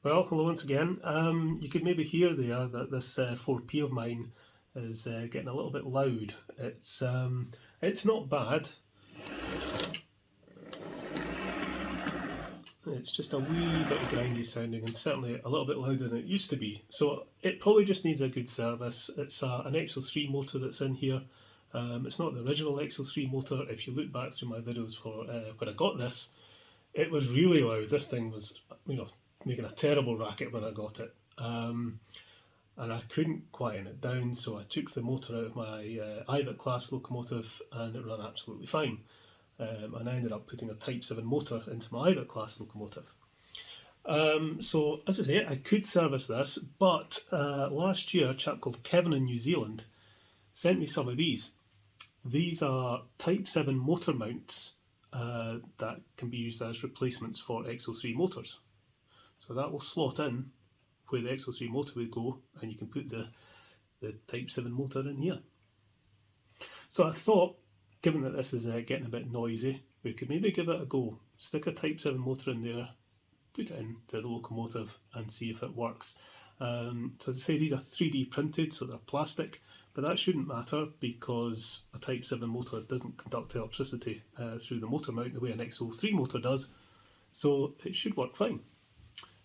Well, hello once again. You could maybe hear there that this 4P of mine is getting a little bit loud. It's not bad. It's just a wee bit grindy sounding and certainly a little bit louder than it used to be. So it probably just needs a good service. It's an XO3 motor that's in here. It's not the original XO3 motor. If you look back through my videos for when I got this, it was really loud. This thing was, making a terrible racket when I got it. And I couldn't quieten it down, so I took the motor out of my IVIT class locomotive and it ran absolutely fine. And I ended up putting a Type 7 motor into my IVIT class locomotive. So, as I say, I could service this, but last year a chap called Kevin in New Zealand sent me some of these. These are Type 7 motor mounts that can be used as replacements for XO3 motors. So that will slot in where the XO3 motor would go, and you can put the Type 7 motor in here. So I thought, given that this is getting a bit noisy, we could maybe give it a go. Stick a Type 7 motor in there, put it into the locomotive and see if it works. So as I say, these are 3D printed, so they're plastic, but that shouldn't matter because a Type 7 motor doesn't conduct electricity through the motor mount the way an XO3 motor does, so it should work fine.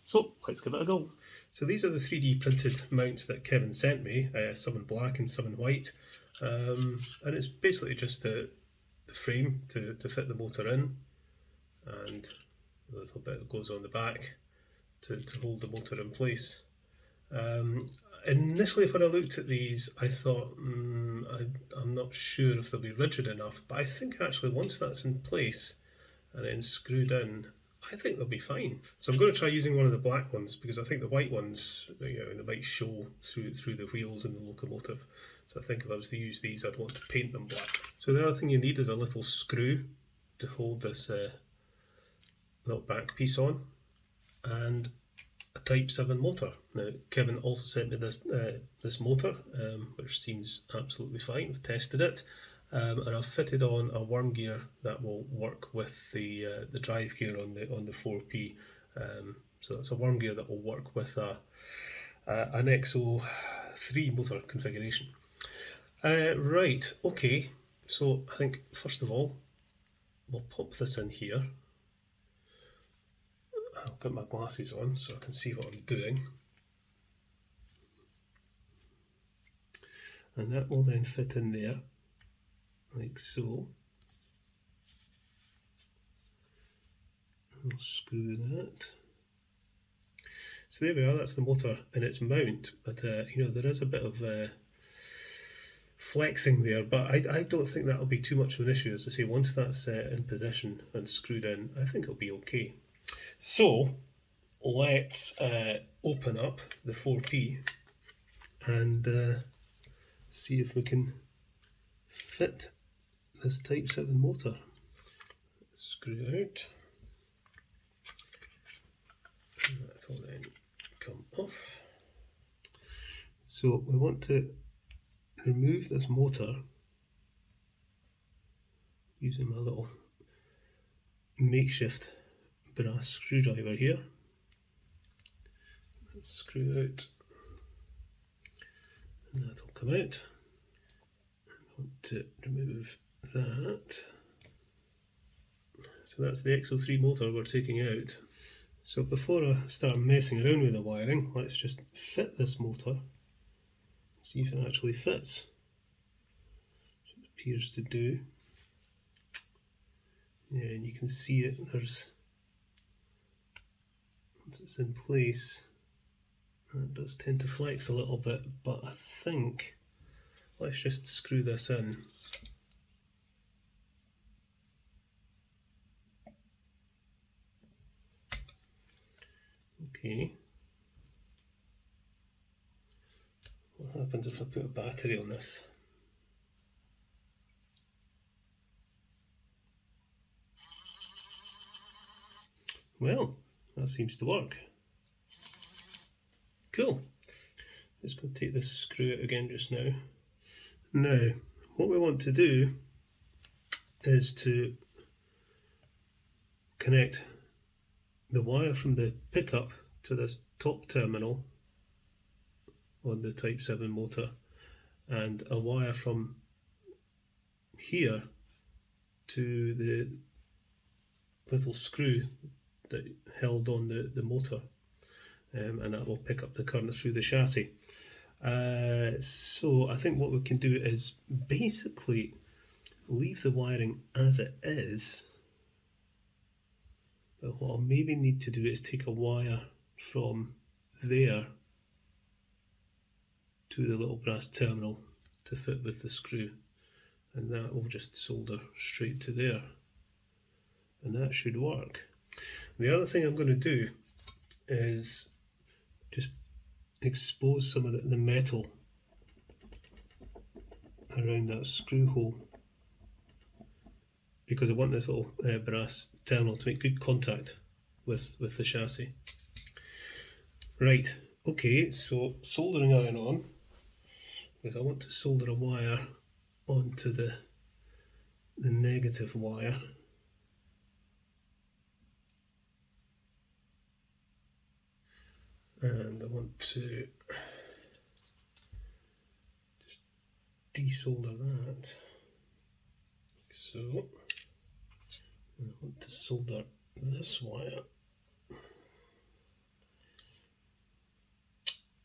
So let's give it a go. So these are the 3D printed mounts that Kevin sent me, some in black and some in white. And it's basically just the frame to fit the motor in, and a little bit that goes on the back to hold the motor in place. Initially when I looked at these I thought, I'm not sure if they'll be rigid enough, but I think actually once that's in place and then screwed in, I think they'll be fine. So I'm going to try using one of the black ones because I think the white ones, they might show through the wheels in the locomotive. So I think if I was to use these, I'd want to paint them black. So the other thing you need is a little screw to hold this little back piece on, and a Type 7 motor. Now Kevin also sent me this motor, which seems absolutely fine. I've tested it. And I've fitted on a worm gear that will work with the drive gear on the 4P. So that's a worm gear that will work with an XO3 motor configuration. Right, okay. So I think first of all we'll pop this in here. I'll get my glasses on so I can see what I'm doing. And that will then fit in there, like so. I'll screw that. So there we are, that's the motor in its mount, but there is a bit of flexing there, but I don't think that'll be too much of an issue. As I say, once that's in position and screwed in, I think it'll be okay. So let's open up the 4P and see if we can fit this Type 7 motor. Screw it out. And that'll then come off. So we want to remove this motor using my little makeshift brass screwdriver here. Let's screw out, and that'll come out. I want to remove that. So that's the XO3 motor we're taking out. So before I start messing around with the wiring, let's just fit this motor, see if it actually fits. It appears to do. Yeah, and you can see it, once it's in place, it does tend to flex a little bit, but I think, let's just screw this in. Okay. What happens if I put a battery on this? Well, that seems to work. Cool. Just going to take this screw out again just now. Now, what we want to do is to connect the wire from the pickup to this top terminal on the Type 7 motor, and a wire from here to the little screw that held on the motor, and that will pick up the current through the chassis. So I think what we can do is basically leave the wiring as it is, but what I'll maybe need to do is take a wire from there to the little brass terminal to fit with the screw, and that will just solder straight to there, and that should work. The other thing I'm going to do is just expose some of the metal around that screw hole, because I want this little brass terminal to make good contact with the chassis. Right, okay, so soldering iron on, because I want to solder a wire onto the negative wire. And I want to just desolder that. So I want to solder this wire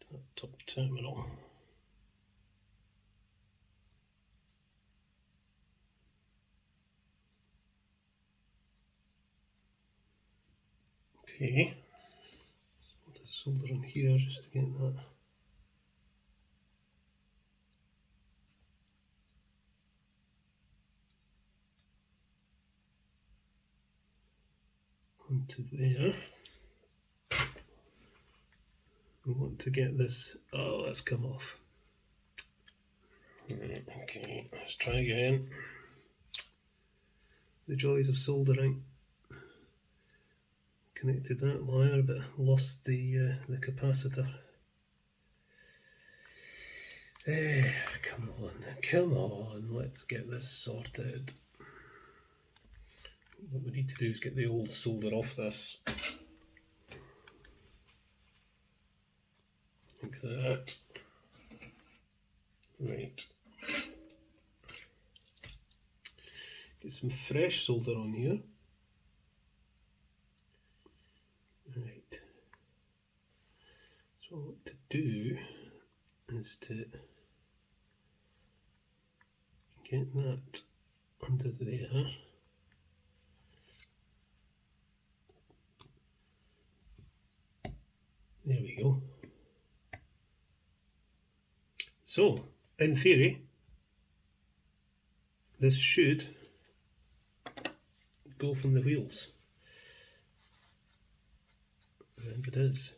to that top terminal. Okay. Solder in here just to get that onto there. We want to get this, oh, that's come off. Okay, let's try again. The joys of soldering. Connected that wire but lost the capacitor. Come on, let's get this sorted. What we need to do is get the old solder off this. Like that. Right. Get some fresh solder on here. Right. So what to do is to get that under there. There we go. So, in theory, this should go from the wheels. And it is.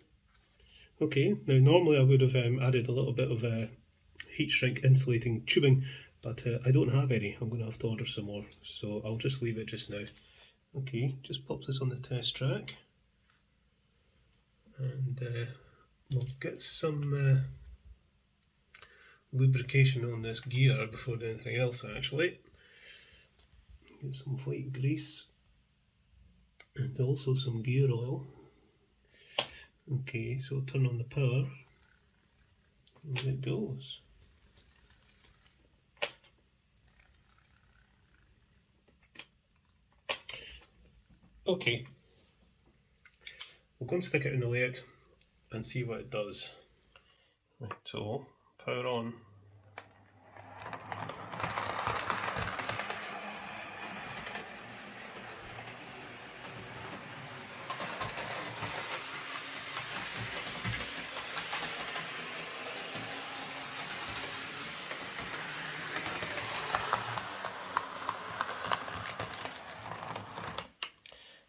Okay, now normally I would have added a little bit of heat shrink insulating tubing, but I don't have any. I'm going to have to order some more, so I'll just leave it just now. Okay, just pop this on the test track, and we'll get some lubrication on this gear before doing anything else actually. Get some white grease and also some gear oil. Okay, so turn on the power and it goes. Okay, we'll go and stick it in the layout and see what it does. Right, so power on.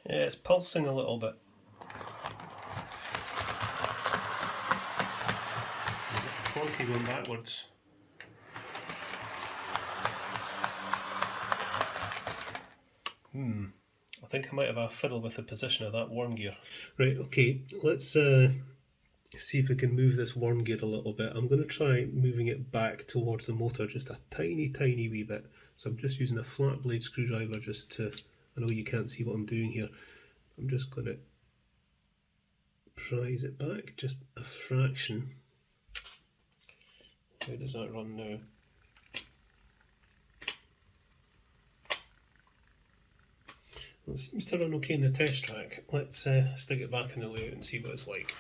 Yeah, it's pulsing a little bit. Clunky going backwards. I think I might have a fiddle with the position of that worm gear. Right, okay, let's see if we can move this worm gear a little bit. I'm going to try moving it back towards the motor just a tiny wee bit. So I'm just using a flat blade screwdriver just to, I know you can't see what I'm doing here. I'm just going to prise it back just a fraction. How does that run now? Well, it seems to run okay in the test track. Let's stick it back in the layout and see what it's like.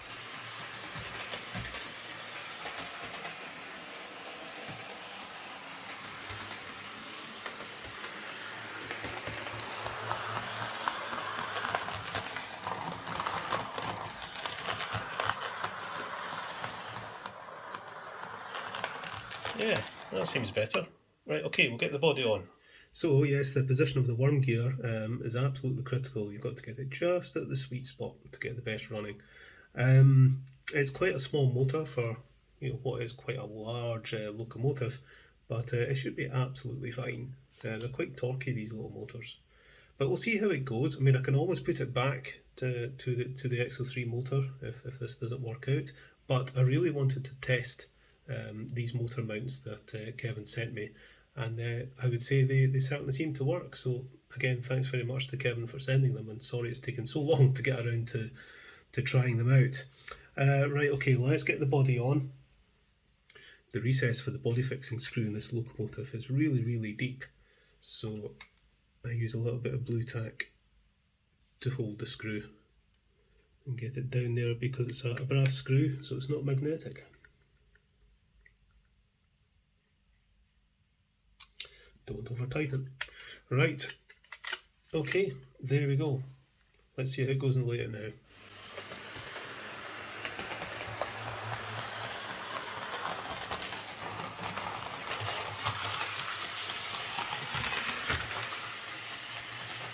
Yeah, that seems better. Right, okay, we'll get the body on. So yes, the position of the worm gear is absolutely critical. You've got to get it just at the sweet spot to get the best running. It's quite a small motor for what is quite a large locomotive, but it should be absolutely fine. They're quite torquey, these little motors. But we'll see how it goes. I mean, I can always put it back to the XO3 motor if this doesn't work out. But I really wanted to test these motor mounts that Kevin sent me, and I would say they certainly seem to work. So again, thanks very much to Kevin for sending them, and sorry it's taken so long to get around to trying them out. Right, okay, let's get the body on. The recess for the body fixing screw in this locomotive is really deep, so I use a little bit of blue tack to hold the screw and get it down there because it's a brass screw, so it's not magnetic. Don't over tighten. Right, okay, there we go. Let's see how it goes in the layout now.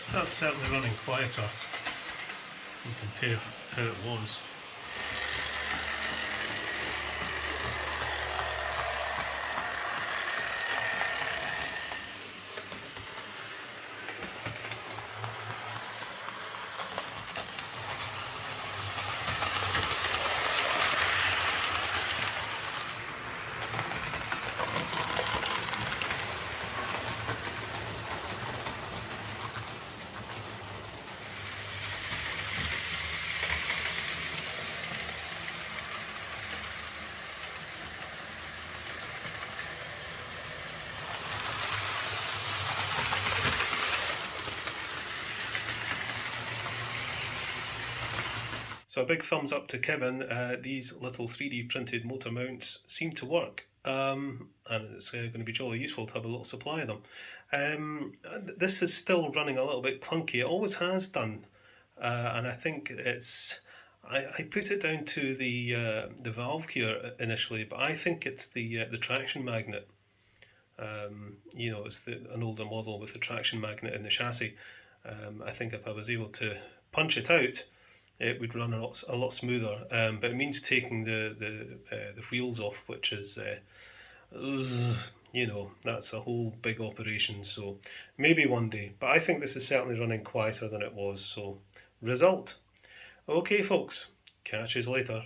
So that's certainly running quieter and compare how it was. So a big thumbs up to Kevin. These little 3D printed motor mounts seem to work, and it's going to be jolly useful to have a little supply of them. This is still running a little bit clunky. It always has done, and I think it's. I put it down to the valve gear initially, but I think it's the traction magnet. It's an older model with the traction magnet in the chassis. I think if I was able to punch it out, it would run a lot smoother, but it means taking the wheels off, which is, that's a whole big operation, so maybe one day. But I think this is certainly running quieter than it was, so result. Okay folks, catch you later.